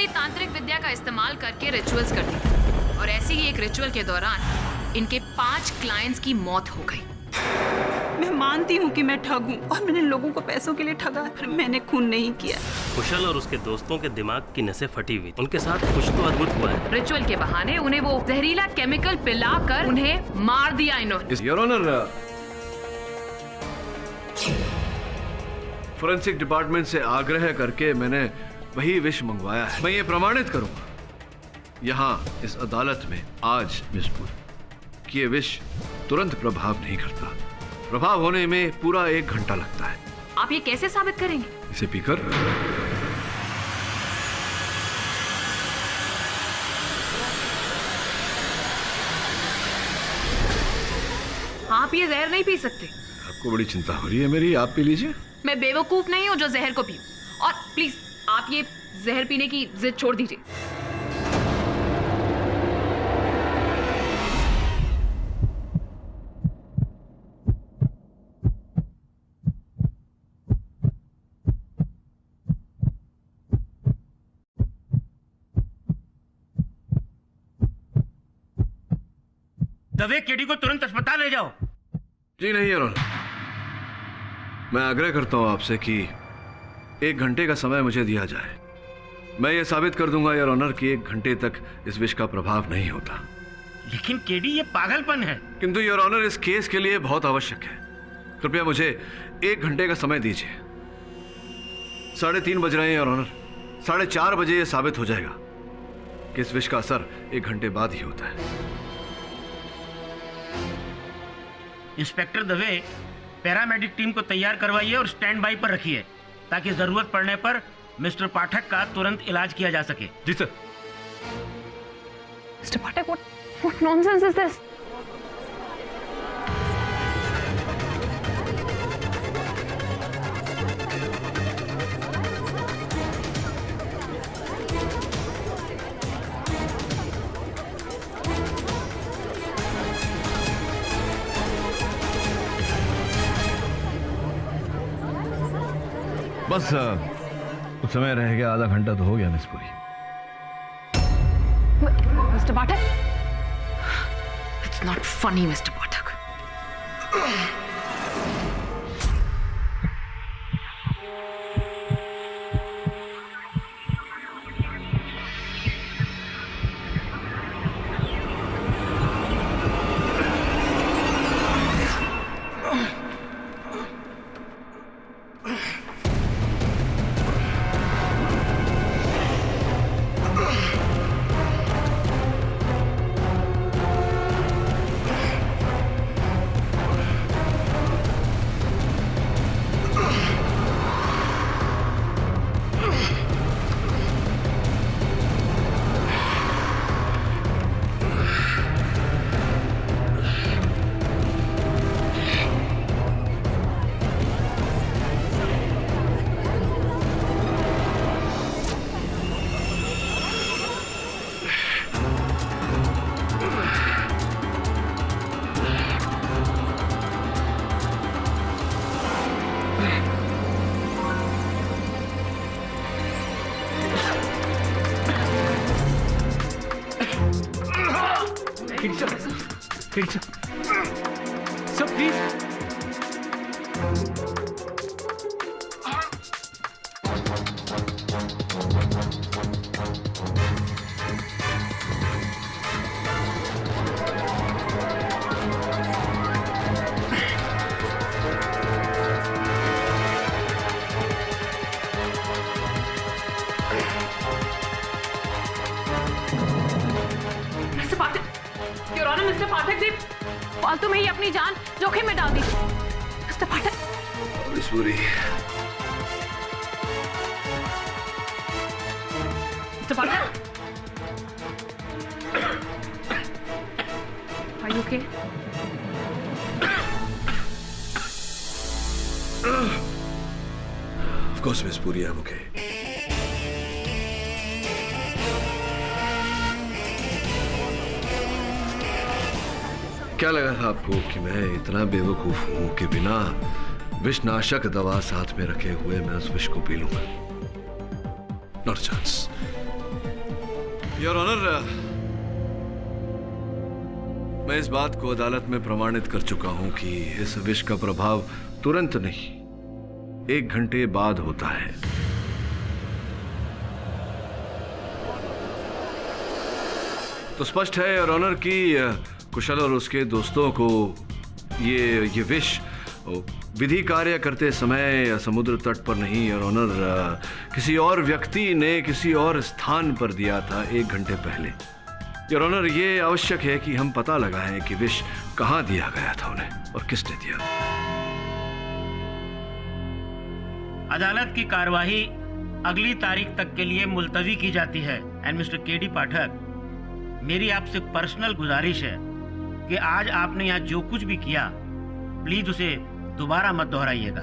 असली तांत्रिक विद्या का इस्तेमाल करके रिचुअल्स करती थी और ऐसे ही एक रिचुअल के दौरान इनके 5 क्लाइंट्स की मौत हो गई। मैं मानती हूँ कि मैं ठग हूँ और मैंने लोगों को पैसों के लिए ठगा, पर मैंने खून नहीं किया। कुशल और उसके दोस्तों के दिमाग की नसें फटी हुई, उनके साथ कुछ तो अद्भुत हुआ है। रिचुअल के बहाने उन्हें वो जहरीला केमिकल पिलाकर उन्हें मार दिया इन्होंने। योर ऑनर, फोरेंसिक डिपार्टमेंट से आग्रह करके मैंने वही विष मंगवाया है। मैं ये प्रमाणित करूंगा यहाँ इस अदालत में आज मिसपुर कि ये विष तुरंत प्रभाव नहीं करता। प्रभाव होने में पूरा 1 घंटा लगता है। आप ये कैसे साबित करेंगे? इसे पीकर आप ये जहर नहीं पी सकते। आपको बड़ी चिंता हो रही है मेरी, आप पी लीजिए। मैं बेवकूफ नहीं हूँ जो जहर को पीऊं। और प्लीज आप ये जहर पीने की जिद छोड़ दीजिए। दवे केडी को तुरंत अस्पताल ले जाओ। जी नहीं योर ऑनर, मैं आग्रह करता हूं आपसे कि 1 घंटे का समय मुझे दिया जाए। मैं ये साबित कर दूंगा योर ऑनर कि 1 घंटे तक इस विष का प्रभाव नहीं होता। लेकिन केडी, ये पागलपन है। किंतु योर ऑनर इस केस के लिए बहुत आवश्यक है। कृपया मुझे 1 घंटे का समय दीजिए। 3:30 बज रहे हैं योर ऑनर। 4:30 बजे यह साबित हो जाएगा कि इस विष का असर 1 घंटे बाद ही होता है। इंस्पेक्टर दवे, पैरामेडिक टीम को तैयार करवाइए और स्टैंड बाई पर रखिए ताकि जरूरत पड़ने पर मिस्टर पाठक का तुरंत इलाज किया जा सके। जी sir. Mister Pathak, what nonsense is this? बस कुछ समय रह गया, आधा घंटा तो हो गया मिसपुरी। Mister Pathak, it's not funny mister Pathak. Sir, please. Mister Pathak, your honour, mister पाठक ने फालतू में ही अपनी जान जोखिम में डाल दी। Mister Pathak, मिसपुरी, mister Pathak, are you okay? Of course, Miss Puri, I'm okay. क्या लगा था आपको कि मैं इतना बेवकूफ हूं कि बिना विषनाशक दवा साथ में रखे हुए मैं उस विष को पी लूंगा? Not chance. योर ऑनर, मैं इस बात को अदालत में प्रमाणित कर चुका हूं कि इस विष का प्रभाव तुरंत नहीं, 1 घंटे बाद होता है। तो स्पष्ट है योर ऑनर कि कुशल और उसके दोस्तों को ये विष विधि कार्य करते समय समुद्र तट पर नहीं योर ऑनर, किसी और व्यक्ति ने किसी और स्थान पर दिया था 1 घंटे पहले। योर ऑनर, ये आवश्यक है कि हम पता लगाएं कि विष कहां दिया गया था उन्हें और किसने दिया। अदालत की कार्यवाही अगली तारीख तक के लिए मुलतवी की जाती है। एंड मिस्टर केडी पाठक, मेरी आपसे पर्सनल गुजारिश है कि आज आपने यहाँ जो कुछ भी किया, प्लीज उसे दोबारा मत दोहराइएगा।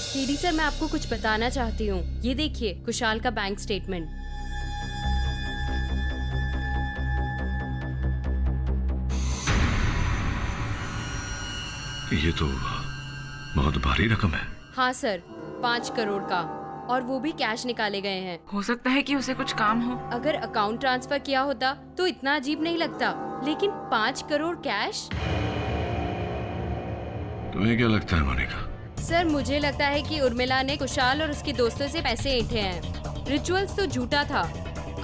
केडी सर, मैं आपको कुछ बताना चाहती हूँ। ये देखिए कुशाल का बैंक स्टेटमेंट। ये तो बहुत भारी रकम है। हाँ सर, 5 करोड़ का, और वो भी कैश निकाले गए हैं। हो सकता है कि उसे कुछ काम हो। अगर अकाउंट ट्रांसफर किया होता तो इतना अजीब नहीं लगता, लेकिन 5 करोड़ कैश। तुम्हें क्या लगता है मोनिका? सर, मुझे लगता है कि उर्मिला ने कुशाल और उसके दोस्तों से पैसे ऐंठे हैं। रिचुअल्स तो झूठा था,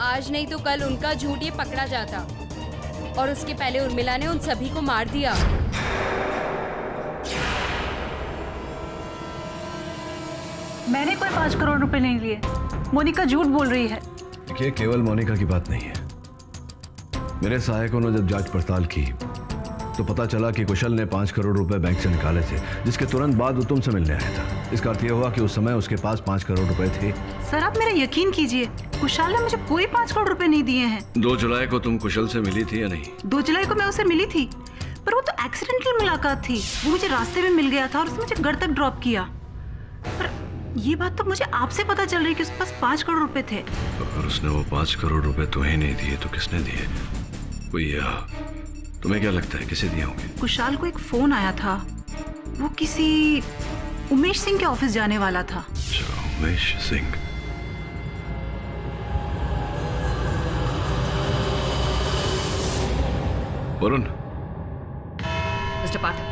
आज नहीं तो कल उनका झूठ ये पकड़ा जाता, और उसके पहले उर्मिला ने उन सभी को मार दिया। मैंने कोई 5 करोड़ रुपए नहीं लिए। मोनिका झूठ बोल रही है। देखिए, केवल मोनिका की बात नहीं है। मेरे सहायकों ने जब जांच पड़ताल की तो पता चला कि कुशल ने 5 करोड़ रुपए बैंक से निकाले थे, जिसके तुरंत बाद वो तुमसे मिलने आया था। इसका अर्थ यह हुआ कि उस समय उसके पास 5 करोड़ रुपए थे। सर, आप मेरा यकीन कीजिए, कुशाल ने मुझे कोई 5 करोड़ रुपए नहीं दिए हैं। 2 जुलाई को तुम कुशल से मिली थी या नहीं? 2 जुलाई को मैं उससे मिली थी, पर वो तो एक्सीडेंटल मुलाकात थी। वो मुझे रास्ते में मिल गया था और उसने मुझे घर तक ड्रॉप किया। पर ये बात तो मुझे आपसे पता चल रही कि उसके पास 5 करोड़ रुपए थे। अगर उसने वो 5 करोड़ रुपए तुम्हें नहीं दिए तो किसने दिए? कोई तुम्हें क्या लगता है किसे दिए होंगे? कुशाल को एक फोन आया था, वो किसी उमेश सिंह के ऑफिस जाने वाला था। अच्छा, उमेश सिंह। वरुण, मिस्टर पाठक,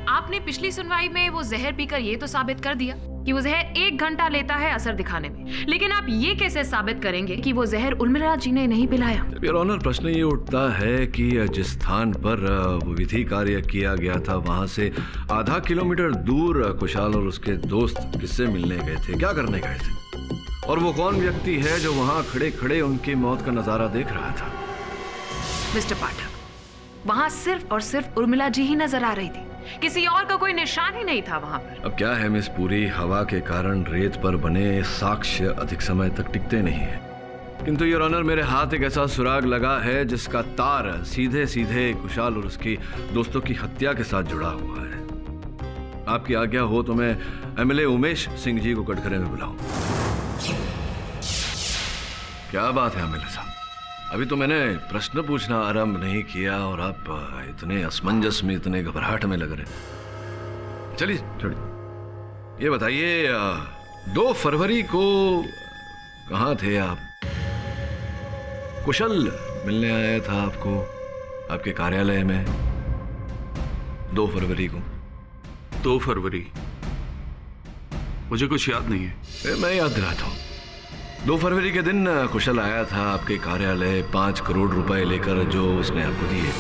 आपने पिछली सुनवाई में वो जहर पीकर ये तो साबित कर दिया कि वो जहर 1 घंटा लेता है असर दिखाने में, लेकिन आप ये कैसे साबित करेंगे कि वो जहर उर्मिला जी ने नहीं पिलाया? योर ऑनर, प्रश्न ये उठता है कि जिस स्थान पर वो विधि कार्य किया गया था वहां से आधा किलोमीटर दूर कुशाल और उसके दोस्त किससे मिलने गए थे, क्या करने गए थे, और वो कौन व्यक्ति है जो वहां खड़े खड़े उनकी मौत का नजारा देख रहा था? मिस्टर पाठक, वहाँ सिर्फ और सिर्फ उर्मिला जी ही नजर आ रही थी, किसी और का कोई निशान ही नहीं था वहाँ पर। अब क्या है मिस, पूरी हवा के कारण रेत पर बने साक्ष्य अधिक समय तक टिकते नहीं है। किंतु योर ऑनर, मेरे हाथ एक ऐसा सुराग लगा है जिसका तार सीधे सीधे कुशाल और उसकी दोस्तों की हत्या के साथ जुड़ा हुआ है। आपकी आज्ञा हो तो मैं एमएलए उमेश सिंह जी को कटघरे में बुलाऊं। क्या बात है एमएलए साहब, अभी तो मैंने प्रश्न पूछना आरंभ नहीं किया और आप इतने असमंजस में, इतने घबराहट में लग रहे। चलिए छोड़िए, ये बताइए 2 फरवरी को कहाँ थे आप? कुशल मिलने आया था आपको आपके कार्यालय में 2 फरवरी को। 2 फरवरी? मुझे कुछ याद नहीं है। मैं याद दिलाता हूँ। 2 फरवरी के दिन कुशल आया था आपके कार्यालय 5 करोड़ रुपए लेकर, जो उसने आपको दिए।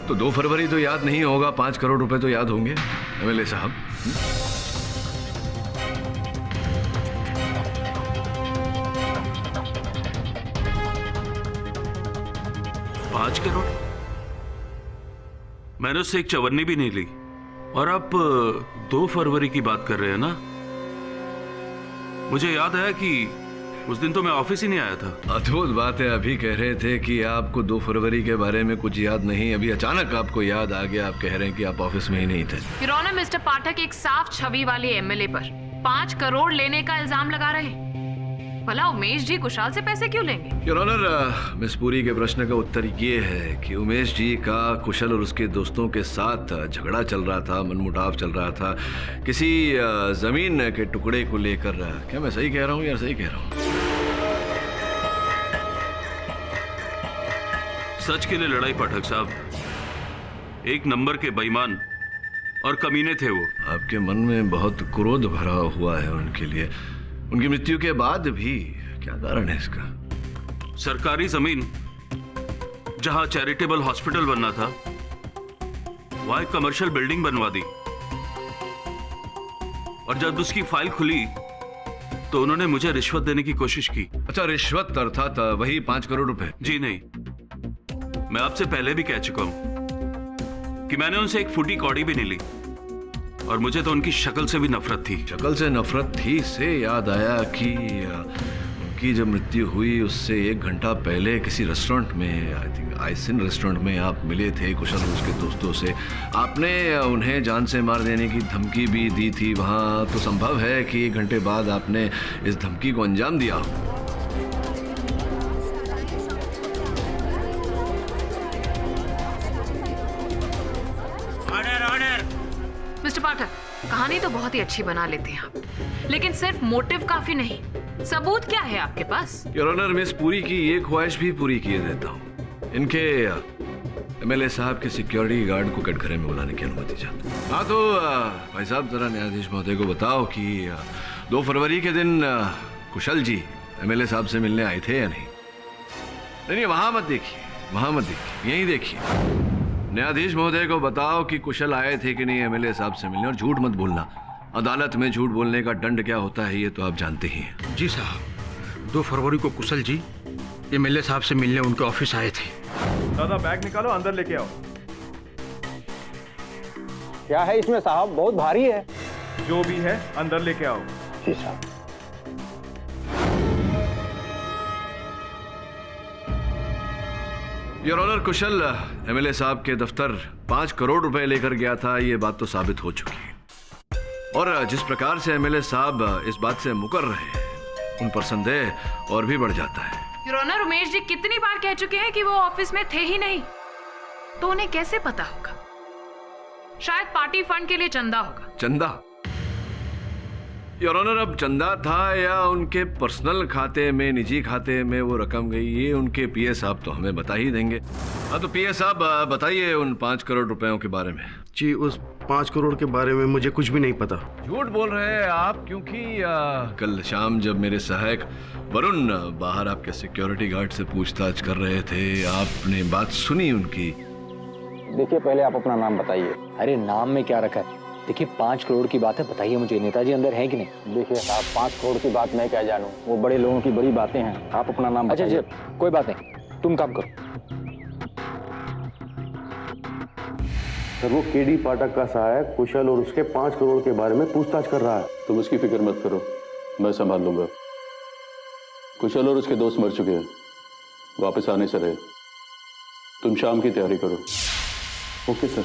तो 2 फरवरी तो याद नहीं होगा, 5 करोड़ रुपए तो याद होंगे एमएलए साहब। 5 करोड़? मैंने उससे एक चवन्नी भी नहीं ली, और आप 2 फरवरी की बात कर रहे हैं ना? मुझे याद है कि उस दिन तो मैं ऑफिस ही नहीं आया था। अद्भुत बात है, अभी कह रहे थे कि आपको 2 फरवरी के बारे में कुछ याद नहीं, अभी अचानक आपको याद आ गया। आप कह रहे हैं कि आप ऑफिस में ही नहीं थे। योर ऑनर, मिस्टर पाठक एक साफ छवि वाले एमएलए पर 5 करोड़ लेने का इल्जाम लगा रहे हैं। भला उमेश जी कुशाल से पैसे क्यों लेंगे? योर ऑनर, मिस पुरी के प्रश्न का उत्तर ये है कि उमेश जी का कुशल और उसके दोस्तों के साथ झगड़ा चल रहा था, मनमुटाव चल रहा था किसी जमीन के टुकड़े को लेकर। क्या मैं सही कह रहा हूँ यार? सही कह रहा हूँ? सच के लिए लड़ाई पाठक साहब। एक नंबर के बेईमान और कमीने थे वो। आपके मन में बहुत क्रोध भरा हुआ है उनके लिए, उनकी मृत्यु के बाद भी। क्या कारण है इसका? सरकारी जमीन जहां चैरिटेबल हॉस्पिटल बनना था, वहां एक कमर्शियल बिल्डिंग बनवा दी। और जब उसकी फाइल खुली तो उन्होंने मुझे रिश्वत देने की कोशिश की। अच्छा, रिश्वत अर्थात वही 5 करोड़ रुपए? जी नहीं, मैं आपसे पहले भी कह चुका हूं कि मैंने उनसे एक फूटी कौड़ी भी नहीं ली, और मुझे तो उनकी शक्ल से भी नफरत थी। शक्ल से नफरत थी से याद आया कि उनकी जब मृत्यु हुई उससे 1 घंटा पहले किसी रेस्टोरेंट में, आई थिंक आइसिन रेस्टोरेंट में आप मिले थे कुशल और उसके दोस्तों से। आपने उन्हें जान से मार देने की धमकी भी दी थी वहां, तो संभव है कि 1 घंटे बाद आपने इस धमकी को अंजाम दिया। मिस्टर पाठक, कहानी तो बहुत ही अच्छी बना लेते हैं आप, लेकिन सिर्फ मोटिव काफी नहीं, सबूत क्या है आपके पास? योर ऑनर, मिस पुरी की ये ख्वाहिश भी पूरी किए देता हूँ। इनके एमएलए साहब के सिक्योरिटी गार्ड को कटघरे में बुलाने की अनुमति चाहता हूँ। हाँ तो भाई साहब, जरा न्यायाधीश महोदय को बताओ कि 2 फरवरी के दिन कुशल जी एमएलए साहब से मिलने आए थे या नहीं? नहीं, वहां मत देखिए, वहां मत देखिए, यहीं देखिए। न्यायाधीश महोदय को बताओ कि कुशल आए थे कि नहीं एमएलए साहब से मिलने, और झूठ मत बोलना। अदालत में झूठ बोलने का दंड क्या होता है ये तो आप जानते ही हैं। जी साहब, 2 फरवरी को कुशल जी एमएलए साहब से मिलने उनके ऑफिस आए थे। दादा बैग निकालो, अंदर लेके आओ। क्या है इसमें साहब? बहुत भारी है। जो भी है अंदर लेके आओ। जी साहब। योर ऑनर, कुशल एमएलए साहब के दफ्तर 5 करोड़ रुपए लेकर गया था, ये बात तो साबित हो चुकी है। और जिस प्रकार से एमएलए साहब इस बात से मुकर रहे हैं, उन पर संदेह और भी बढ़ जाता है। योर ऑनर, उमेश जी कितनी बार कह चुके हैं कि वो ऑफिस में थे ही नहीं, तो उन्हें कैसे पता होगा? शायद पार्टी फंड के लिए चंदा होगा। चंदा? योर ऑनर, अब चंदा था या उनके पर्सनल खाते में, निजी खाते में वो रकम गई, ये उनके पीए साहब तो हमें बता ही देंगे। हाँ तो पीए साहब बताइए उन 5 करोड़ रुपयों के बारे में। जी, उस 5 करोड़ के बारे में मुझे कुछ भी नहीं पता। झूठ बोल रहे हैं आप, क्योंकि कल शाम जब मेरे सहायक वरुण बाहर आपके सिक्योरिटी गार्ड से पूछताछ कर रहे थे, आपने बात सुनी उनकी। देखिए, पहले आप अपना नाम बताइए। अरे नाम में क्या रखा है? देखिए, 5 करोड़ की बात है, बताइए मुझे, नेताजी अंदर है कि नहीं? देखिए साहब, 5 करोड़ की बात मैं क्या जानूं, वो बड़े लोगों की बड़ी बातें हैं। आप अपना नाम बताइए। अच्छा, कोई बात नहीं, तुम काम करो। सर, वो केडी पाठक का सहायक कुशल और उसके 5 करोड़ के बारे में पूछताछ कर रहा है। तुम उसकी फिक्र मत करो, मैं संभाल लूंगा। कुशल और उसके दोस्त मर चुके हैं, वापस आने से रहे। तुम शाम की तैयारी करो। Okay sir.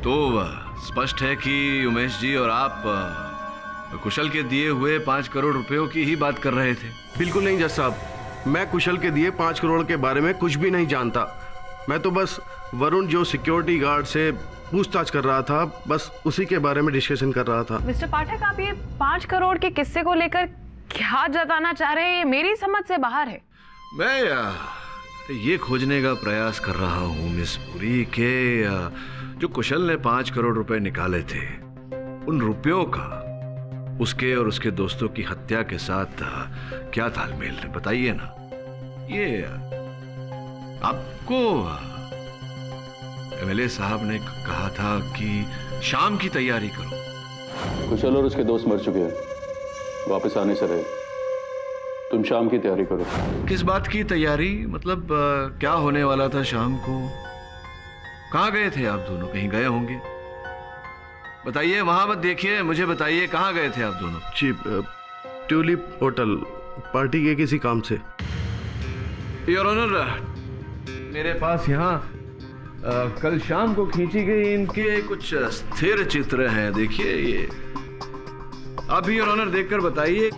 तो स्पष्ट है कि उमेश जी और आप कुशल के दिए हुए 5 करोड़ रुपयों की ही बात कर रहे थे। बिल्कुल नहीं जज साहब, मैं कुशल के दिए 5 करोड़ के बारे में कुछ भी नहीं जानता। मैं तो बस वरुण जो सिक्योरिटी गार्ड से पूछताछ कर रहा था, बस उसी के बारे में डिस्कशन कर रहा था। मिस्टर पाठक, आप ये 5 करोड़ के किस्से को लेकर क्या जताना चाह रहे हैं, ये मेरी समझ से बाहर है। मैं ये खोजने का प्रयास कर रहा हूँ मिस पुरी के जो कुशल ने 5 करोड़ रुपए निकाले थे, उन रुपयों का उसके और उसके दोस्तों की हत्या के साथ क्या तालमेल है, बताइए ना। ये आपको एमएलए साहब ने कहा था कि शाम की तैयारी करो। कुशल और उसके दोस्त मर चुके हैं, वापस आने से रहे। तुम शाम की तैयारी करो। किस बात की तैयारी? मतलब क्या होने वाला था शाम को? कहाँ गए थे आप दोनों? कहीं गए होंगे, बताइए। वहां मत देखिए, मुझे बताइए कहाँ गए थे आप दोनों? जी, ट्यूलिप होटल, पार्टी के किसी काम से। योर ऑनर, मेरे पास यहाँ कल शाम को खींची गई इनके कुछ स्थिर चित्र हैं। देखिए ये, आप भी योर ऑनर देखकर बताइए।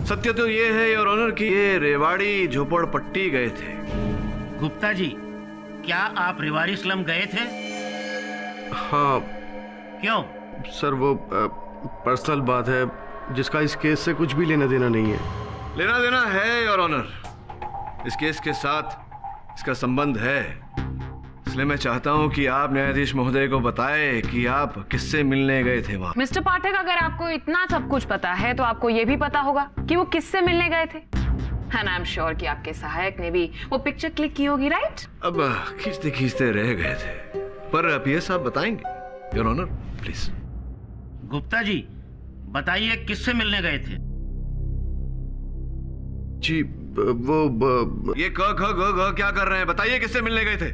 सत्य तो ये है योर ऑनर कि ये रेवाड़ी झोपड़पट्टी गए थे। गुप्ता जी, क्या आप रेवाड़ी स्लम गए थे? हाँ क्यों? सर, वो पर्सनल बात है जिसका इस केस से कुछ भी लेना देना नहीं है। लेना देना है योर ऑनर, इस केस के साथ इसका संबंध है। इसलिए मैं चाहता हूं कि आप न्यायाधीश महोदय को बताएं कि आप किससे मिलने गए थे वहां। मिस्टर पाठक, अगर आपको इतना सब कुछ पता है तो आपको ये भी पता होगा कि वो किससे मिलने गए थे। एंड आई एम श्योर कि आपके सहायक ने भी वो पिक्चर क्लिक की होगी, राइट? अब खींचते खींचते रह गए थे, पर पीएस साहब बताएंगे your honour, please. Gupta ji, बताइए किससे मिलने गए थे? जी वो ये ग ग ग ग क्या कर रहे हैं? बताइए किससे मिलने गए थे?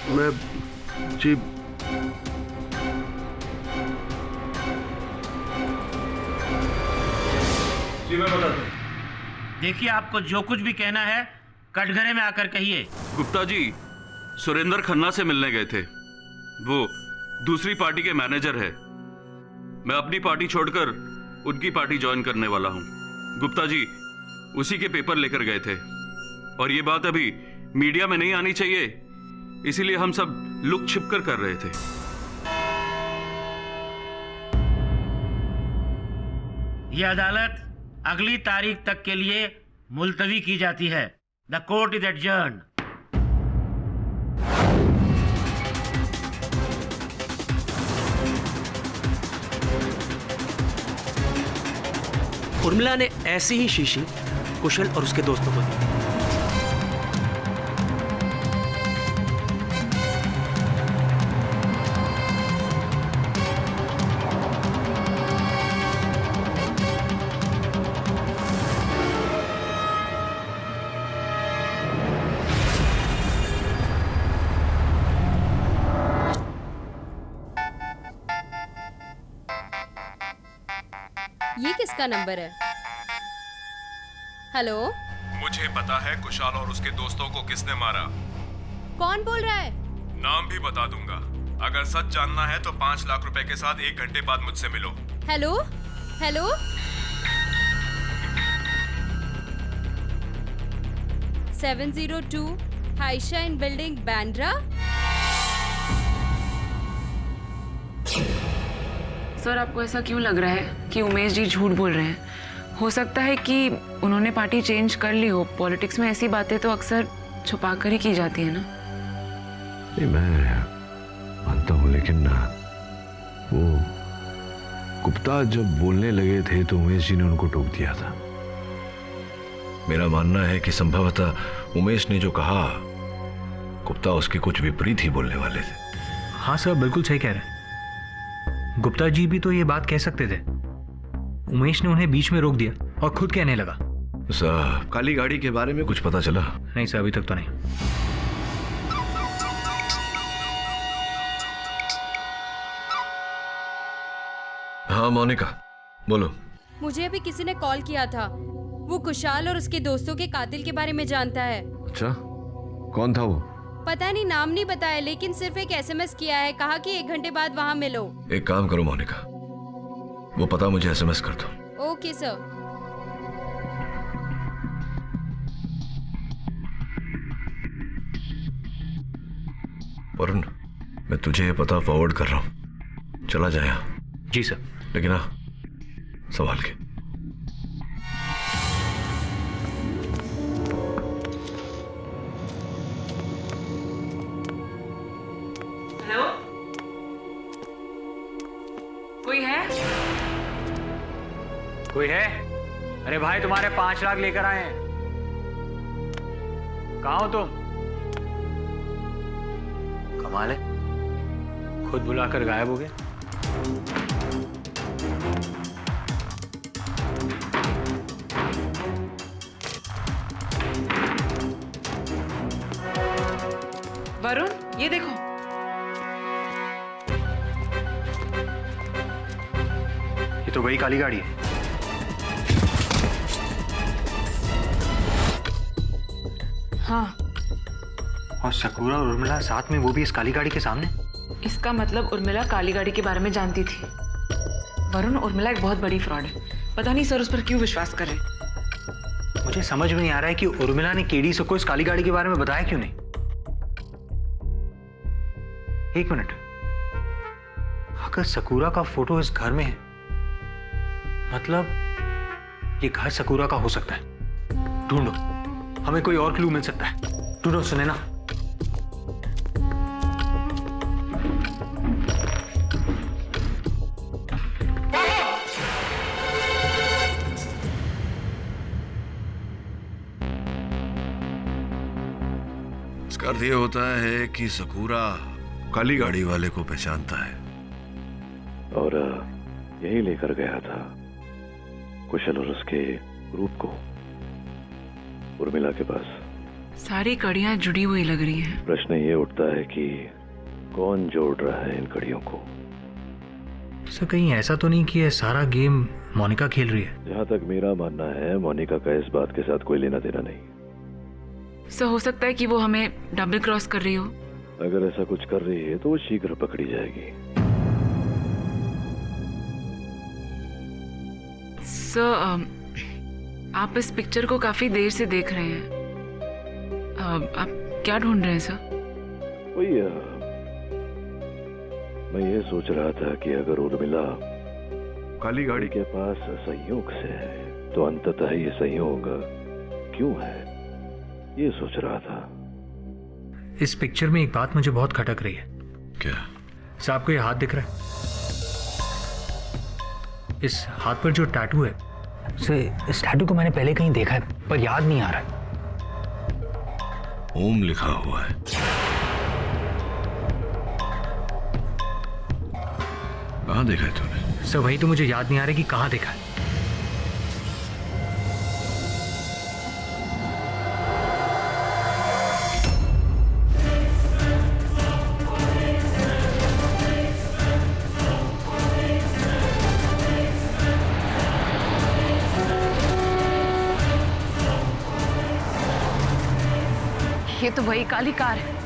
मैं जी मैं बताता हूँ। देखिए, आपको जो कुछ भी कहना है कटघरे में आकर कहिए। गुप्ता जी सुरेंद्र खन्ना से मिलने गए थे। वो दूसरी पार्टी के मैनेजर है। मैं अपनी पार्टी छोड़कर उनकी पार्टी ज्वाइन करने वाला हूँ। गुप्ता जी उसी के पेपर लेकर गए थे और ये बात अभी मीडिया में नहीं आनी चाहिए, इसीलिए हम सब लुक छिपकर कर रहे थे। यह अदालत अगली तारीख तक के लिए मुलतवी की जाती है। The court is adjourned. Urmila ने ऐसी ही शीशी कुशल और उसके दोस्तों को दी। ये किसका नंबर है? हेलो, मुझे पता है कुशाल और उसके दोस्तों को किसने मारा। कौन बोल रहा है? नाम भी बता दूंगा। अगर सच जानना है तो 5 लाख रुपए के साथ 1 घंटे बाद मुझसे मिलो। Hello hello, $702 Highshine building, Bandra. Sir, आपको ऐसा क्यों लग रहा है कि उमेश जी झूठ बोल रहे हैं? हो सकता है कि उन्होंने पार्टी चेंज कर ली हो। पॉलिटिक्स में ऐसी बातें तो अक्सर छुपा कर ही की जाती है ना। नहीं, मैं मानता हूँ, लेकिन वो गुप्ता जब बोलने लगे थे तो उमेश जी ने उनको टोक दिया था। मेरा मानना है कि संभवतः उमेश ने जो कहा गुप्ता उसके कुछ विपरीत ही बोलने वाले थे। हाँ सर, बिल्कुल सही कह रहे हैं। गुप्ता जी भी तो ये बात कह सकते थे। उमेश ने उन्हें बीच में रोक दिया और खुद कहने लगा। सर, काली गाड़ी के बारे में कुछ पता चला? नहीं सर, अभी तक तो नहीं। हाँ मोनिका, बोलो। मुझे अभी किसी ने कॉल किया था। वो कुशाल और उसके दोस्तों के कातिल के बारे में जानता है। अच्छा, कौन था वो? पता नहीं, नाम नहीं बताया, लेकिन सिर्फ एक SMS किया है। कहा कि 1 घंटे बाद वहाँ मिलो। एक काम करो मोनिका, वो पता मुझे SMS कर दो। Okay sir. वरुण, मैं तुझे ये पता फॉरवर्ड कर रहा हूँ, चला जाए। जी सर। लेकिन हाँ, संभाल के। कोई है? अरे भाई तुम्हारे 5 लाख लेकर आए हैं। कहाँ हो तुम? कमाल है, खुद बुलाकर गायब हो गए। वरुण, ये देखो। ये तो वही काली गाड़ी है। हाँ, और सकूरा और उर्मिला साथ में, वो भी इस काली गाड़ी के सामने। इसका मतलब उर्मिला काली गाड़ी के बारे में जानती थी। वरुण, उर्मिला एक बहुत बड़ी फ्रॉड है। पता नहीं सर उस पर क्यों विश्वास कर रहे। मुझे समझ में नहीं आ रहा है कि उर्मिला ने केडी को इस काली गाड़ी के बारे में बताया क्यों नहीं। एक मिनट, अगर सकूरा का फोटो इस घर में है, मतलब ये घर सकूरा का हो सकता है। ढूंढो, हमें कोई और क्लू मिल सकता है। ढूंढो, सुने ना। इसका अर्थ ये होता है कि सकूरा काली गाड़ी वाले को पहचानता है और यही लेकर गया था कुशल और उसके ग्रुप को उर्मिला के पास। सारी कड़ियां जुड़ी हुई लग रही हैं। प्रश्न ये उठता है कि कौन जोड़ रहा है इन कड़ियों को। सर कहीं ऐसा तो नहीं कि ये सारा गेम मोनिका खेल रही है? जहां तक मेरा मानना है, मोनिका का इस बात के साथ कोई लेना देना नहीं। सर हो सकता है कि वो हमें डबल क्रॉस कर रही हो। अगर ऐसा कुछ कर रही है तो वो शीघ्र पकड़ी जाएगी। सर आप इस पिक्चर को काफी देर से देख रहे हैं। आप क्या ढूंढ रहे हैं सर? वही मैं ये सोच रहा था कि अगर उर्मिला काली गाड़ी के पास संयोग से है तो अंततः ये संयोग क्यों है, ये सोच रहा था। इस पिक्चर में एक बात मुझे बहुत खटक रही है। क्या? साहब को ये हाथ दिख रहा है? इस हाथ पर जो टैटू है, इस टैटू को मैंने पहले कहीं देखा है पर याद नहीं आ रहा है। ओम लिखा हुआ है। कहाँ देखा है तूने? सर वही तो मुझे याद नहीं आ रहा कि कहाँ देखा है। ये तो वही काली कार है।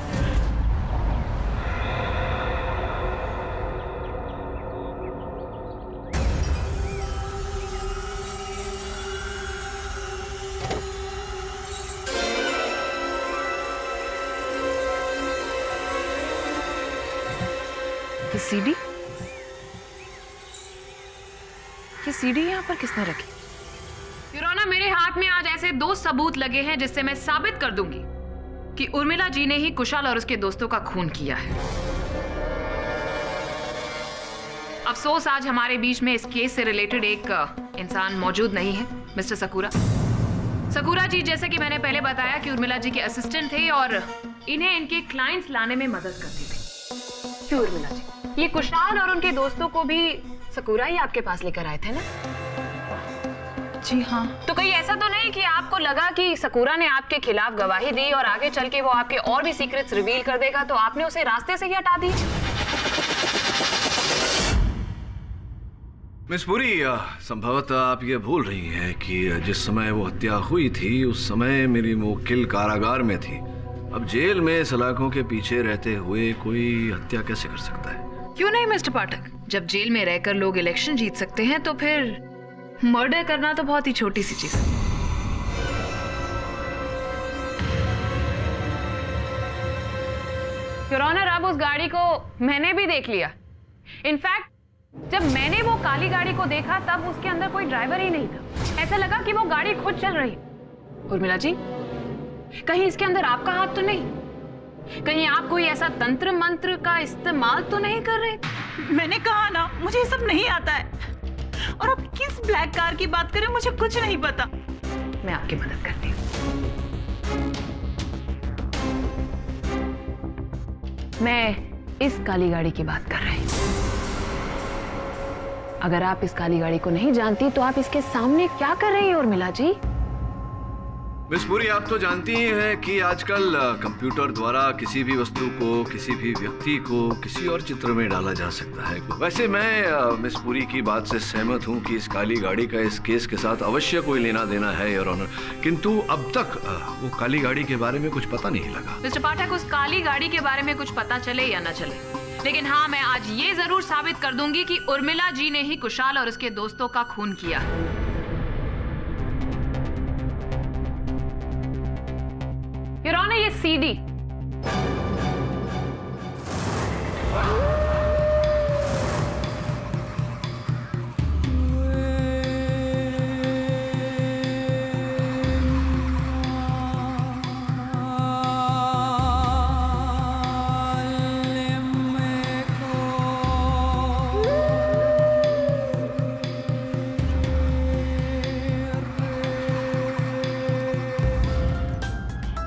ये सीडी? ये सीडी यहाँ पर किसने रखी? यूरोना, मेरे हाथ में आज ऐसे 2 सबूत लगे हैं जिससे मैं साबित कर दूंगी कि उर्मिला जी ने ही कुशाल और उसके दोस्तों का खून किया है। अफसोस आज हमारे बीच में इस केस से रिलेटेड एक इंसान मौजूद नहीं है, मिस्टर सकूरा। सकूरा जी, जैसे कि मैंने पहले बताया कि उर्मिला जी के असिस्टेंट थे और इन्हें इनके क्लाइंट्स लाने में मदद करते थे। क्यों उर्मिला जी? ये कुशाल और उनके दोस्तों को भी सकूरा ही आपके पास लेकर आए थे ना? जी हाँ। तो कहीं ऐसा तो नहीं कि आपको लगा कि सकूरा ने आपके खिलाफ गवाही दी और आगे चल के वो आपके और भी सीक्रेट्स रिवील कर देगा तो आपने उसे रास्ते से ही हटा दिया? मिस पुरी, संभवतः आप ये भूल रही हैं कि जिस समय वो हत्या हुई थी उस समय मेरी मुवक्किल कारागार में थी। अब जेल में सलाखों के पीछे रहते हुए कोई हत्या कैसे कर सकता है? क्यों नहीं मिस्टर पाठक, जब जेल में रहकर लोग इलेक्शन जीत सकते हैं तो फिर मर्डर करना तो बहुत ही छोटी सी चीज है। योर ऑनर, अब उस गाड़ी को मैंने भी देख लिया। इनफैक्ट जब मैंने वो काली गाड़ी को देखा तब उसके अंदर कोई ड्राइवर ही नहीं था। ऐसा लगा कि वो गाड़ी खुद चल रही। उर्मिला जी, कहीं इसके अंदर आपका हाथ तो नहीं? कहीं आप कोई ऐसा तंत्र मंत्र का इस्तेमाल तो नहीं कर रहे? मैंने कहा ना, मुझे ये सब नहीं आता है। और आप क्यों किस ब्लैक कार की बात करें, मुझे कुछ नहीं पता। मैं आपकी मदद करती हूँ। मैं इस काली गाड़ी की बात कर रही हूँ। अगर आप इस काली गाड़ी को नहीं जानती तो आप इसके सामने क्या कर रही हैं उर्मिला जी? मिस पुरी, आप तो जानती ही हैं कि आजकल कंप्यूटर द्वारा किसी भी वस्तु को, किसी भी व्यक्ति को किसी और चित्र में डाला जा सकता है। वैसे मैं मिस पुरी की बात से सहमत हूं कि इस काली गाड़ी का इस केस के साथ अवश्य कोई लेना देना है, योर ऑनर। किंतु अब तक वो काली गाड़ी के बारे में कुछ पता नहीं लगा। मिस्टर पाठक, उस काली गाड़ी के बारे में कुछ पता चले या न चले, लेकिन हाँ, मैं आज ये जरूर साबित कर दूंगी कि उर्मिला जी ने ही कुशाल और उसके दोस्तों का खून किया। योर ऑनर, ये CD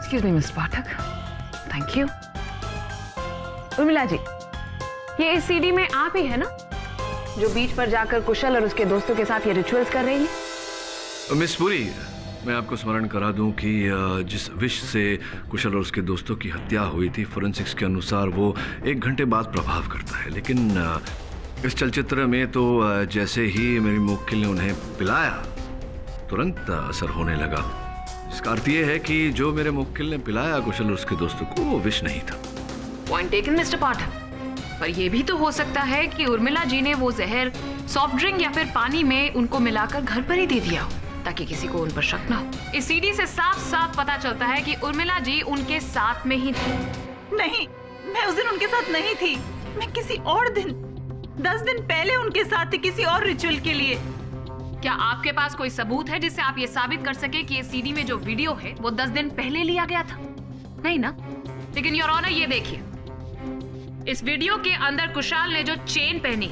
excuse me mister Pathak, thank you. Urmila ji, ये इस सीडी में आप ही है ना जो बीच पर जाकर कुशल और उसके दोस्तों के साथ ये रिचुअल्स कर रही है? मिस पुरी, मैं आपको स्मरण करा दूं कि जिस विष से कुशल और उसके दोस्तों की हत्या हुई थी, फोरेंसिक्स के अनुसार वो 1 घंटे बाद प्रभाव करता है। लेकिन इस चलचित्र में तो जैसे ही मेरी मुवक्किल ने उन्हें पिलाया, तुरंत असर होने लगा। इसका अर्थ ये है कि जो मेरे मुवक्किल ने पिलाया कुशल और उसके दोस्तों को, वो विष नहीं था। पॉइंट टेकन मिस्टर पाठक। पर यह भी तो हो सकता है कि उर्मिला जी ने वो जहर सॉफ्ट ड्रिंक या फिर पानी में उनको मिलाकर घर पर ही दे दिया हो, ताकि किसी को उन पर शक ना हो। इस सीडी से साफ साफ पता चलता है कि उर्मिला जी उनके साथ में ही थी। नहीं, मैं उस दिन उनके साथ नहीं थी। मैं किसी और दिन, 10 दिन पहले उनके साथ थी, किसी और रिचुअल के लिए। क्या आपके पास कोई सबूत है जिससे आप ये साबित कर सके कि ये सीडी में जो वीडियो है वो 10 दिन पहले लिया गया था? नहीं ना? लेकिन योर ऑनर, ये देखिए, इस वीडियो के अंदर कुशाल ने जो चेन पहनी,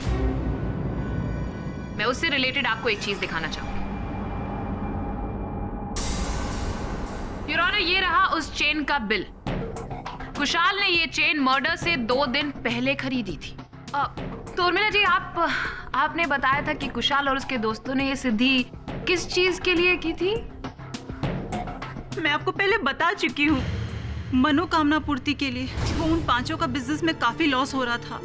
मैं उससे रिलेटेड आपको एक चीज दिखाना चाहूंगी। योर ऑनर, ये रहा उस चेन का बिल। कुशाल ने ये चेन मर्डर से 2 दिन पहले खरीदी थी। तो उर्मिला जी, आपने बताया था कि कुशाल और उसके दोस्तों ने ये सिद्धि किस चीज के लिए की थी? मैं आपको पहले बता चुकी हूँ, मनोकामना पूर्ति के लिए। वो उन 5 का बिजनेस में काफी लॉस हो रहा था।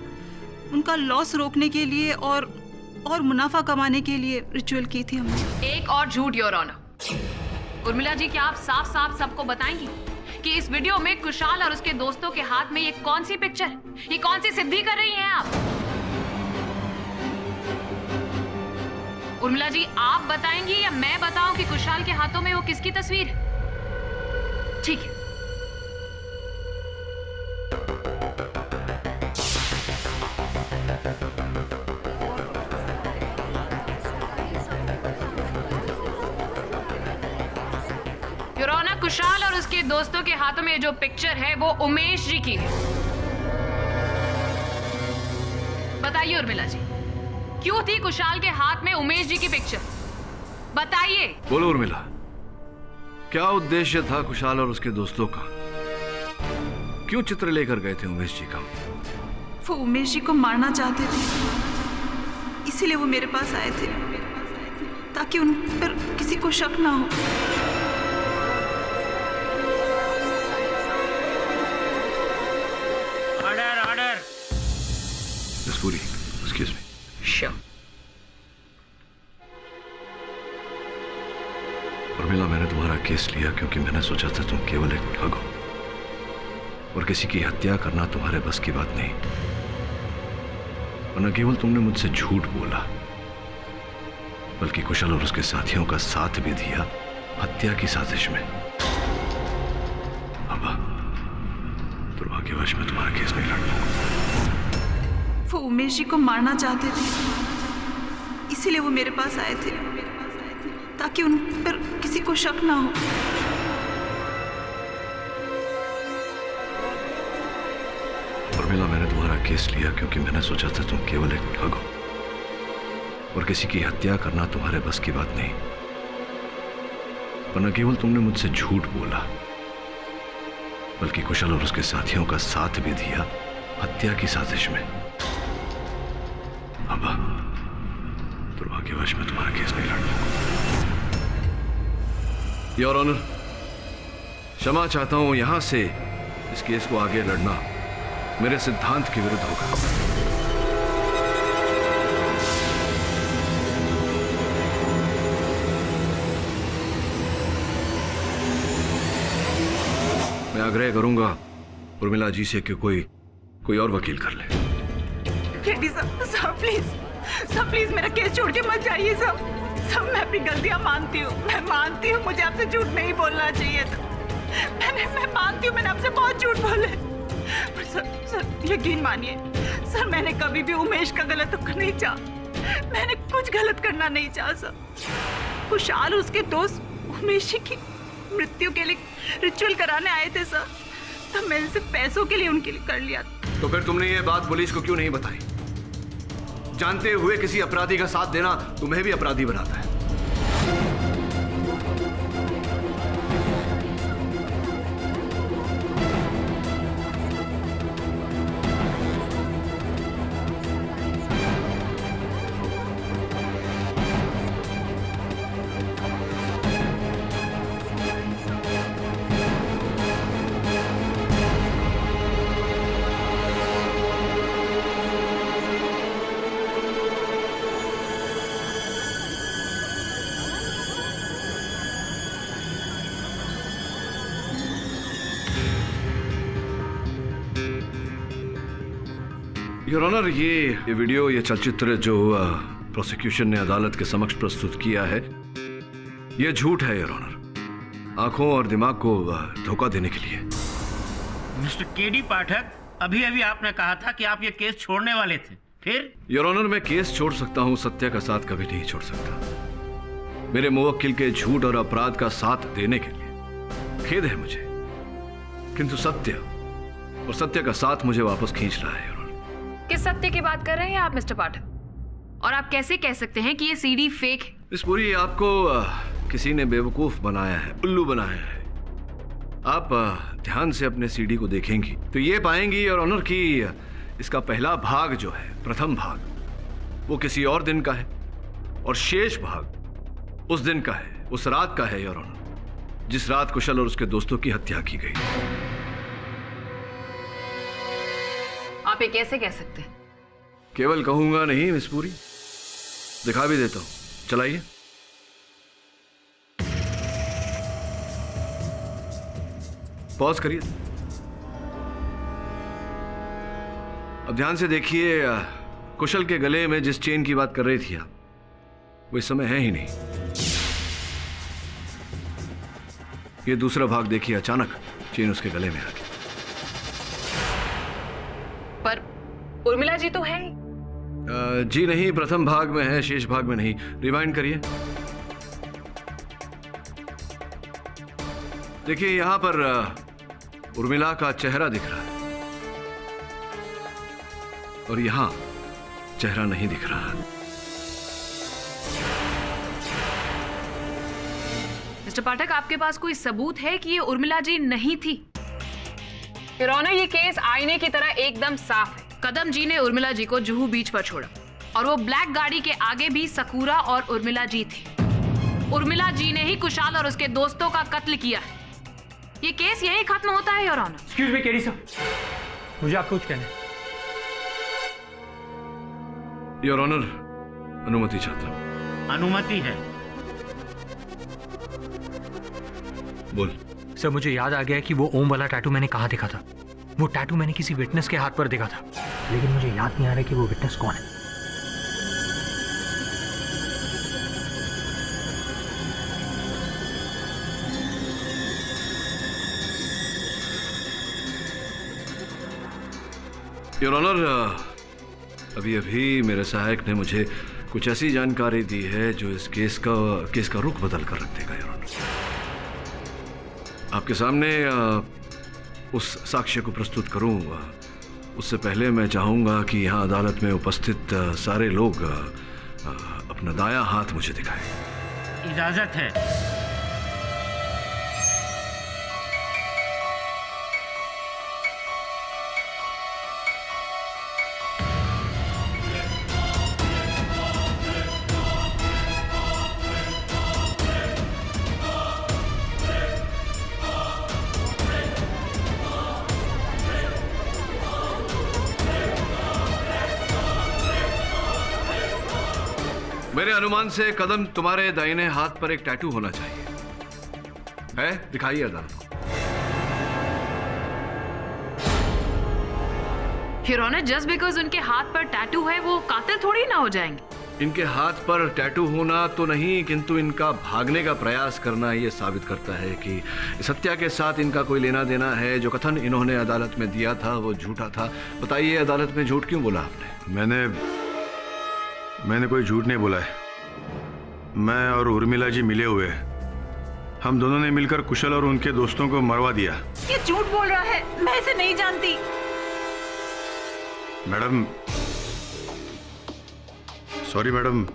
उनका लॉस रोकने के लिए और मुनाफा कमाने के लिए रिचुअल की थी हमने। एक और झूठ योर ऑनर। उर्मिला जी, क्या आप साफ साफ सबको बताएंगी कि इस वीडियो में कुशाल और उसके दोस्तों के हाथ में ये कौन सी पिक्चर, ये कौन सी सिद्धि कर रही हैं आप? उर्मिला जी, आप बताएंगी या मैं बताऊं कि कुशाल के हाथों में वो किसकी तस्वीर है? ठीक है। योर ऑनर, कुशाल और उसके दोस्तों के हाथों में जो पिक्चर है वो उमेश जी की है। बताइए उर्मिला जी, क्यों थी कुशाल के हाथ में उमेश जी की पिक्चर? बताइए। बोलो उर्मिला, क्या उद्देश्य था कुशाल और उसके दोस्तों का? क्यों चित्र लेकर गए थे उमेश जी का? वो उमेश जी को मारना चाहते थे, इसीलिए वो मेरे पास आए थे, ताकि उन पर किसी को शक ना हो। Order, order. Miss Puri, excuse me. Sure. Urmila, मैंने तुम्हारा केस लिया क्योंकि मैंने सोचा था तुम केवल एक ठग हो और किसी की हत्या करना तुम्हारे बस की बात नहीं। और न केवल तुमने मुझसे झूठ बोला, बल्कि कुशल और उसके साथियों का साथ भी दिया हत्या की साजिश में। अब दुर्भाग्यवश मैं तुम्हारा केस नहीं लड़ पाऊंगा। वो उमेश जी को मारना चाहते थे, इसीलिए वो मेरे पास आए थे, ताकि उन पर किसी को शक ना हो। उर्मिला, मैंने तुम्हारा केस लिया क्योंकि मैंने सोचा था तुम केवल एक ठग हो और किसी की हत्या करना तुम्हारे बस की बात नहीं। पर न केवल तुमने मुझसे झूठ बोला, बल्कि कुशल और उसके साथियों का साथ भी दिया हत्या की साजिश में। अब दुर्भाग्यवश मैं तुम्हारा केस नहीं लड़ पाऊंगा। योर ऑनर, क्षमा चाहता हूं, यहां से इस केस को आगे लड़ना मेरे सिद्धांत के विरुद्ध होगा। मैं आग्रह करूंगा उर्मिला जी से कि कोई और वकील कर ले। केडी साहब प्लीज मेरा केस छोड़ के मत जाइए सब मैं अपनी गलतियां मानती हूँ, मैं मानती हूँ, मुझे आपसे झूठ नहीं बोलना चाहिए था। मैं मानती हूँ मैंने आपसे बहुत झूठ बोले, पर सर यकीन मानिए सर, मैंने कभी भी उमेश का गलत नहीं चाहा, मैंने कुछ गलत करना नहीं चाहा सर। खुशहाल उसके दोस्त उमेश जी की मृत्यु के लिए रिचुअल कराने आए थे सर, तब मैंने सिर्फ पैसों के लिए उनके लिए कर लिया। तो फिर तुमने ये बात पुलिस को क्यों नहीं बताई? जानते हुए किसी अपराधी का साथ देना तुम्हें भी अपराधी बनाता है। योर ऑनर, ये वीडियो, ये चलचित्र जो प्रोसिक्यूशन ने अदालत के समक्ष प्रस्तुत किया है, ये झूठ है योर ऑनर, आंखों और दिमाग को धोखा देने के लिए। मिस्टर केडी पाठक, अभी अभी आपने कहा था कि आप ये केस छोड़ने वाले थे, फिर? योर ऑनर, मैं केस छोड़ सकता हूं, सत्य का साथ कभी नहीं छोड़ सकता। मेरे मुवक्किल के झूठ और अपराध का साथ देने के लिए खेद है मुझे, किंतु सत्य का साथ मुझे वापस खींच रहा है। किस सत्य की बात कर रहे हैं आप मिस्टर पाठक? और आप कैसे कह सकते हैं कि ये सीडी फेक है? इस पूरी आपको किसी ने बेवकूफ बनाया है, उल्लू बनाया है। आप ध्यान से अपने सीडी को देखेंगी तो ये पाएंगी और ऑनर की इसका पहला भाग जो है, प्रथम भाग, वो किसी और दिन का है और शेष भाग उस दिन का है, उस रात का है योर ऑनर, जिस रात कुशल और उसके दोस्तों की हत्या की गई। आप ये कैसे कह सकते हैं? केवल कहूंगा नहीं मिस पूरी, दिखा भी देता हूं, चलाइए। पॉज करिए। अब ध्यान से देखिए, कुशल के गले में जिस चेन की बात कर रही थी आप, वो इस समय है ही नहीं। ये दूसरा भाग देखिए, अचानक चेन उसके गले में आ गई। पर उर्मिला जी तो है ही। जी नहीं, प्रथम भाग में है, शेष भाग में नहीं। रिवाइंड करिए। देखिए यहां पर उर्मिला का चेहरा दिख रहा है और यहां चेहरा नहीं दिख रहा। मिस्टर पाठक, आपके पास कोई सबूत है कि ये उर्मिला जी नहीं थी? योर ऑनर, ये केस आईने की तरह एकदम साफ है। कदम जी ने उर्मिला जी को जुहू बीच पर छोड़ा और वो ब्लैक गाड़ी के आगे भी सकूरा और उर्मिला जी थी। उर्मिला जी ने ही कुशाल और उसके दोस्तों का कत्ल किया है। ये केस यहीं खत्म होता है your honour. Excuse me KD साहब, मुझे आपको कुछ कहना है। योर ऑनर, अनुमति चाहता हूं। अनुमति है। बोल। सर, मुझे याद आ गया कि वो ओम वाला टैटू मैंने कहाँ देखा था। वो टैटू मैंने किसी विटनेस के हाथ पर देखा था, लेकिन मुझे याद नहीं आ रहा कि वो विटनेस कौन है। योर ऑनर, अभी अभी मेरे सहायक ने मुझे कुछ ऐसी जानकारी दी है जो इस केस का रुख बदल कर रख देगा। योर ऑनर, आपके सामने उस साक्ष्य को प्रस्तुत करूं, उससे पहले मैं चाहूंगा कि यहाँ अदालत में उपस्थित सारे लोग अपना दायां हाथ मुझे दिखाए। इजाजत है। मेरे अनुमान से कदम तुम्हारे दाहिने हाथ पर एक टैटू होना चाहिए। है? दिखाइए अदालत को। योर ऑनर, जस्ट बिकॉज उनके हाथ पर टैटू है वो कातिल थोड़ी ना हो जाएंगे। इनके हाथ पर टैटू होना तो नहीं, किंतु इनका भागने का प्रयास करना ये साबित करता है कि इस हत्या के साथ इनका कोई लेना देना है। जो कथन इन्होंने अदालत में दिया था वो झूठा था। बताइए अदालत में झूठ क्यों बोला आपने? मैंने कोई झूठ नहीं बोला है। मैं और उर्मिला जी मिले हुए हैं। हम दोनों ने मिलकर कुशल और उनके दोस्तों को मरवा दिया। ये झूठ बोल रहा है, मैं इसे नहीं जानती। मैडम, सॉरी मैडम,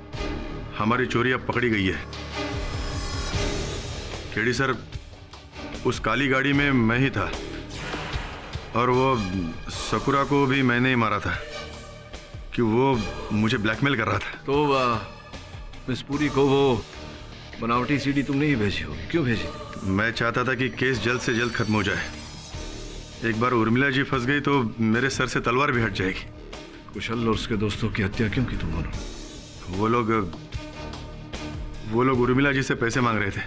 हमारी चोरी अब पकड़ी गई है। केडी सर, उस काली गाड़ी में मैं ही था और वो सकुरा को भी मैंने ही मारा था कि वो मुझे ब्लैकमेल कर रहा था। तो मिस पुरी को वो बनावटी सीडी तुमने ही भेजी हो? क्यों भेजी? मैं चाहता था कि केस जल्द से जल्द खत्म हो जाए। एक बार उर्मिला जी फंस गई तो मेरे सर से तलवार भी हट जाएगी। कुशल और उसके दोस्तों की हत्या क्यों की तुम दोनों? वो लोग उर्मिला जी से पैसे मांग रहे थे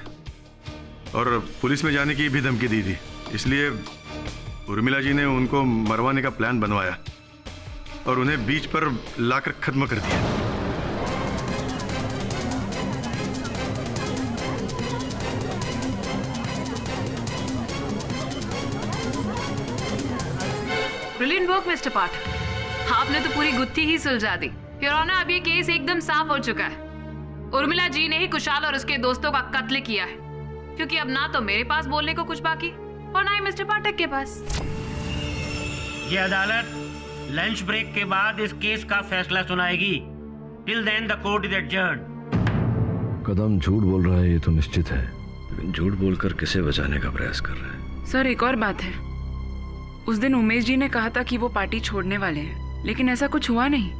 और पुलिस में जाने की भी धमकी दी थी। इसलिए उर्मिला जी ने उनको मरवाने का प्लान बनवाया और उन्हें बीच पर लाकर खत्म कर दिया। ब्रिलियंट वर्क मिस्टर पाठक। आपने तो पूरी गुत्थी ही सुलझा दी। योर ऑनर, अब ये केस एकदम साफ हो चुका है। उर्मिला जी ने ही कुशाल और उसके दोस्तों का कत्ल किया है, क्योंकि अब ना तो मेरे पास बोलने को कुछ बाकी और ना ही मिस्टर पाठक के पास। ये अदालत लंच ब्रेक के बाद इस केस का फैसला सुनाएगी। Till then the court is adjourned. Kadam झूठ बोल रहा है ये तो निश्चित है, लेकिन झूठ बोलकर किसे बचाने का प्रयास कर रहा है? सर, एक और बात है। उस दिन उमेश जी ने कहा था कि वो पार्टी छोड़ने वाले हैं, लेकिन ऐसा कुछ हुआ नहीं,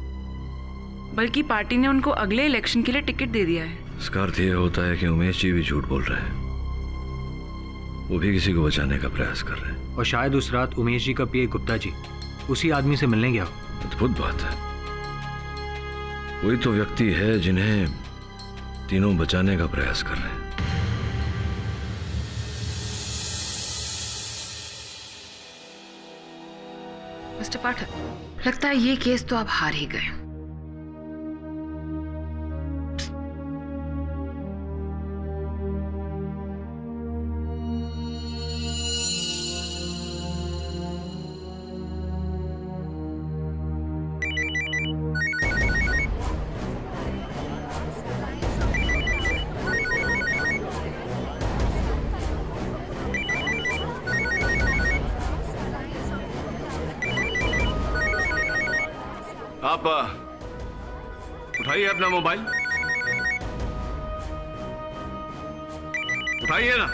बल्कि पार्टी ने उनको अगले इलेक्शन के लिए टिकट दे दिया है। इसका अर्थ ये होता है कि उमेश जी भी झूठ बोल रहे हैं। वो भी किसी को बचाने का प्रयास कर रहे हैं। और शायद उस रात उमेश जी का पीए गुप्ता जी उसी आदमी से मिलने गया। अद्भुत बात है। कोई तो व्यक्ति है जिन्हें तीनों बचाने का प्रयास कर रहे हैं। मिस्टर पाठक, लगता है ये केस तो आप हार ही गए। आप उठाइए अपना मोबाइल, उठाइए ना।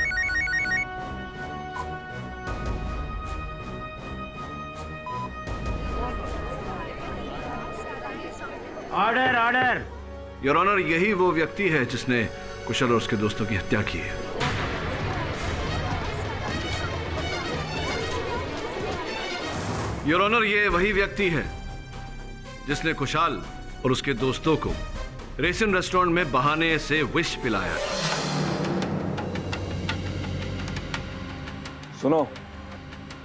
Order order. योर ऑनर, यही वो व्यक्ति है जिसने कुशल और उसके दोस्तों की हत्या की है। योर ऑनर, ये वही व्यक्ति है जिसने कुशाल और उसके दोस्तों को रेसिन रेस्टोरेंट में बहाने से विष पिलाया। सुनो,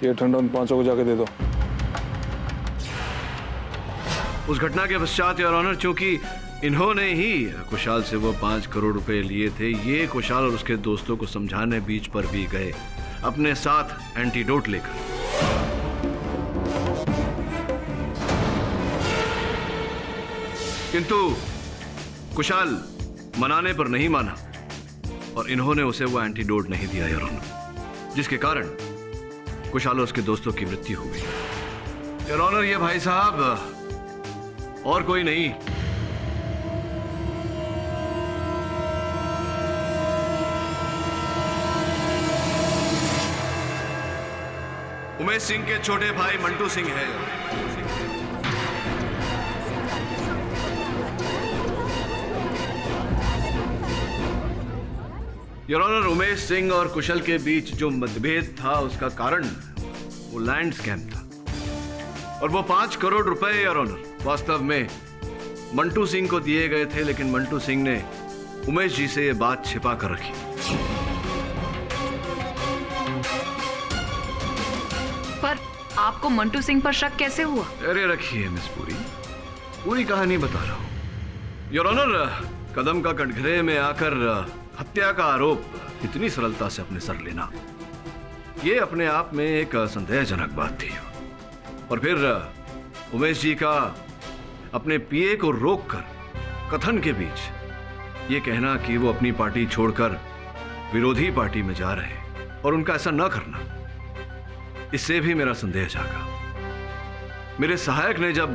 ये ठंडा उन पांचों को जाके दे दो। उस घटना के पश्चात योर ऑनर, चूंकि इन्होंने ही कुशाल से वो 5 करोड़ रुपए लिए थे, ये कुशाल और उसके दोस्तों को समझाने बीच पर भी गए अपने साथ एंटीडोट लेकर। किंतु कुशाल मनाने पर नहीं माना और इन्होंने उसे वो एंटीडोट नहीं दिया योर ऑनर, जिसके कारण कुशाल और उसके दोस्तों की मृत्यु हो गई। योर ऑनर, ये भाई साहब और कोई नहीं उमेश सिंह के छोटे भाई मंटू सिंह है। योर ऑनर, उमेश सिंह और कुशल के बीच जो मतभेद था उसका कारण वो लैंड स्कैम था और वो 5 करोड़ रुपए योर ऑनर वास्तव में मंटू सिंह को दिए गए थे, लेकिन मंटू सिंह ने उमेश जी से ये बात छिपा कर रखी। पर आपको मंटू सिंह पर शक कैसे हुआ? अरे रखिए मिस पूरी कहानी बता रहा हूं। योर ऑनर, कदम का कटघरे में आकर हत्या का आरोप इतनी सरलता से अपने सर लेना, ये अपने आप में एक संदेहजनक बात थी। और फिर उमेश जी का अपने पीए को रोककर कथन के बीच ये कहना कि वो अपनी पार्टी छोड़कर विरोधी पार्टी में जा रहे और उनका ऐसा न करना, इससे भी मेरा संदेह जागा। मेरे सहायक ने जब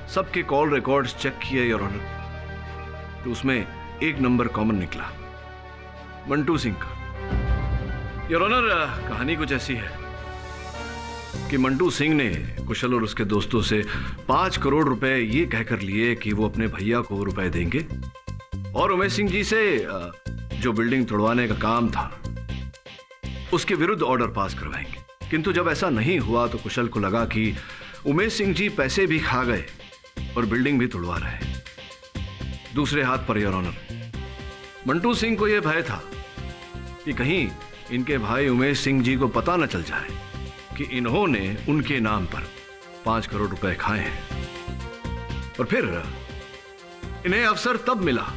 सबके कॉल रिकॉर्ड्स चेक किए योर ऑनर, तो उसमें एक नंबर कॉमन निकला, मंटू सिंह का। योर ऑनर, कहानी कुछ ऐसी है कि मंटू सिंह ने कुशल और उसके दोस्तों से 5 करोड़ रुपए ये कहकर लिए कि वो अपने भैया को रुपए देंगे और उमेश सिंह जी से जो बिल्डिंग तोड़वाने का काम था उसके विरुद्ध ऑर्डर पास करवाएंगे। किंतु जब ऐसा नहीं हुआ तो कुशल को लगा कि उमेश सिंह जी पैसे भी खा गए और बिल्डिंग भी तोड़वा रहे। दूसरे हाथ per your honour, Mantu Singh को यह भय था कि कहीं इनके भाई उमेश सिंह जी को पता न चल जाए कि इन्होंने उनके नाम पर 5 करोड़ रुपए खाए हैं। और फिर इन्हें अवसर तब मिला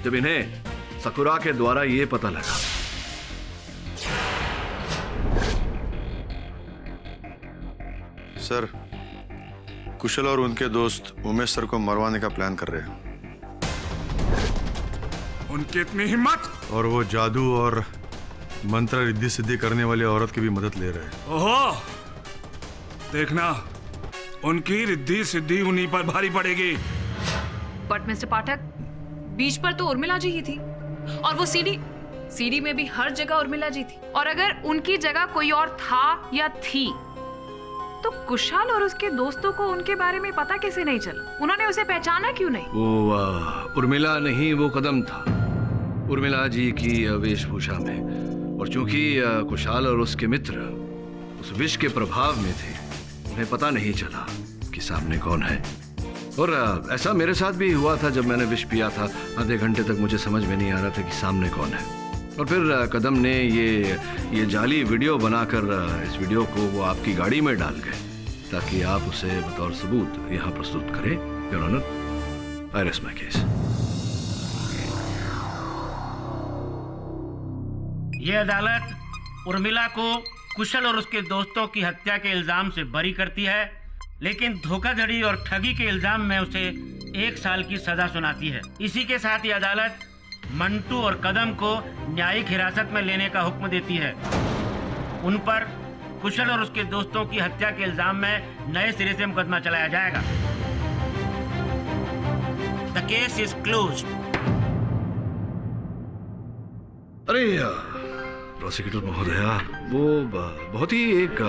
जब इन्हें सकुरा के द्वारा यह पता लगा सर, कुशल और उनके दोस्त उमेश सर को मरवाने का प्लान कर रहे हैं। उनकी इतनी हिम्मत! और वो जादू और मंत्र रिद्धि सिद्धि करने वाली औरत की भी मदद ले रहे हैं। ओहो, देखना उनकी रिद्धि सिद्धि उन्हीं पर भारी पड़ेगी। बट मिस्टर पाठक, बीच पर तो उर्मिला जी ही थी और वो सीडी में भी हर जगह उर्मिला जी थी। और अगर उनकी जगह कोई और था या थी तो कुशल और उसके दोस्तों को उनके बारे में पता कैसे नहीं चला? उन्होंने उसे पहचाना क्यों नहीं? वो उर्मिला नहीं, वो कदम था उर्मिला जी की वेशभूषा में। और चूंकि कुशाल और उसके मित्र उस विष के प्रभाव में थे, उन्हें पता नहीं चला कि सामने कौन है। और ऐसा मेरे साथ भी हुआ था। जब मैंने विष पिया था, आधे घंटे तक मुझे समझ में नहीं आ रहा था कि सामने कौन है। और फिर कदम ने ये जाली वीडियो बनाकर इस वीडियो को वो आपकी गाड़ी में डाल गए ताकि आप उसे बतौर सबूत यहाँ प्रस्तुत करें। Your honour, I rest my case. ये अदालत उर्मिला को कुशल और उसके दोस्तों की हत्या के इल्जाम से बरी करती है, लेकिन धोखाधड़ी और ठगी के इल्जाम में उसे 1 साल की सजा सुनाती है। इसी के साथ ये अदालत मंटू और कदम को न्यायिक हिरासत में लेने का हुक्म देती है। उन पर कुशल और उसके दोस्तों की हत्या के इल्जाम में नए सिरे से मुकदमा चलाया जाएगा। The case is closed. अरे प्रोसिक्यूटर महोदया, वो बहुत ही एक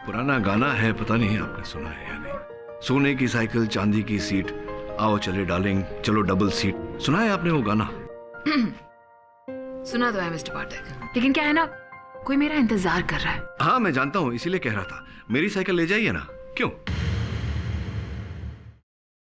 पुराना गाना है, पता नहीं आपने सुना है या नहीं। सोने की साइकिल, चांदी की सीट, आओ चले डार्लिंग, चलो डबल सीट। सुना है आपने वो गाना? सुना तो है मिस्टर पाठक, लेकिन क्या है ना, कोई मेरा इंतजार कर रहा है। हाँ मैं जानता हूँ, इसीलिए कह रहा था मेरी साइकिल ले जाइए ना। क्यों?